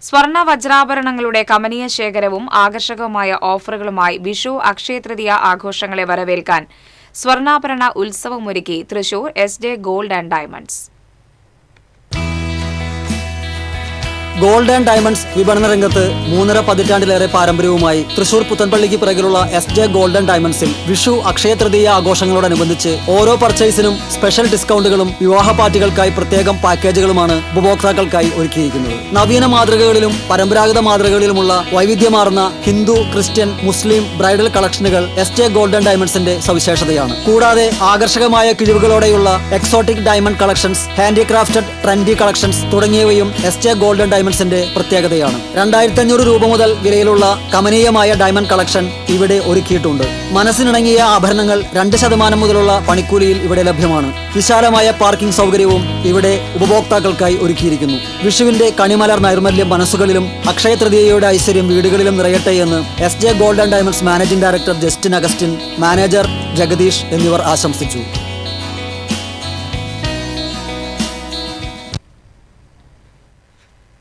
സ്വർണ്ണ വജ്രാഭരണങ്ങളുടെ കമനീയ ശേഖരവും ആകർഷകവുമായ ഓഫറുകളുമായി വിഷു അക്ഷയതൃതീയ ആഘോഷങ്ങളെ വരവേൽക്കാൻ സ്വർണ്ണാഭരണ ഉത്സവമൊരുക്കി Thrissur SJ. Gold and diamonds. Gold and diamonds വിപണന രംഗത്ത് 3.5 പതിറ്റാണ്ടിലേറെ പാരമ്പര്യവുമായി തൃശൂർ പുത്തൻപള്ളിക്ക് പിറകിലുള്ള എസ്.ജെ. ഗോൾഡ് ആൻഡ് ഡയമണ്ട്സിൽ വിഷു അക്ഷയതൃതീയ ആഘോഷങ്ങളോടനുബന്ധിച്ച് ഓരോ പർച്ചേസിനും സ്പെഷ്യൽ ഡിസ്കൗണ്ടുകളും വിവാഹ പാർട്ടികൾക്കായി പ്രത്യേകം പാക്കേജുകളുമാണ് ഉപഭോക്താക്കൾക്കായി ഒരുക്കിയിരിക്കുന്നത്. നവീന മാതൃകകളിലും പരമ്പരാഗത മാതൃകകളിലുമുള്ള വൈവിധ്യമാർന്ന ഹിന്ദു, ക്രിസ്ത്യൻ, മുസ്ലിം ബ്രൈഡൽ കളക്ഷനുകൾ എസ്.ജെ. ഗോൾഡ് ആൻഡ് ഡയമണ്ട്സിന്റെ സവിശേഷതയാണ്. കൂടാതെ ആകർഷകമായ കിഴിവുകളോടെയുള്ള exotic diamond collections, handcrafted trendy collections തുടങ്ങിയവയും എസ്.ജെ. ഗോൾഡ് ആൻഡ് ഡയമണ്ട്സിന്റെ പ്രത്യേകതയാണ്. 2500 രൂപ മുതൽ വിലയിലുള്ള കമനീയമായ ഡയമണ്ട് കളക്ഷൻ ഇവിടെ ഒരുക്കിയിട്ടുണ്ട്. മനസ്സിനിണങ്ങിയ ആഭരണങ്ങൾ 2% മുതലുള്ള പണിക്കൂലിയിൽ ഇവിടെ ലഭ്യമാണ്. വിശാലമായ പാർക്കിംഗ് സൗകര്യവും ഇവിടെ ഉപഭോക്താക്കൾക്കായി ഒരുക്കിയിരിക്കുന്നു. വിഷുവിന്റെ കണിമലർ നൈർമല്യം മനസ്സുകളിലും അക്ഷയതൃതീയയുടെ ഐശ്വര്യം വീടുകളിലും നിറയട്ടെ എന്ന് SJ. Gold and diamonds managing director Justin Augustine, manager Jagadish എന്നിവർ ആശംസിച്ചു.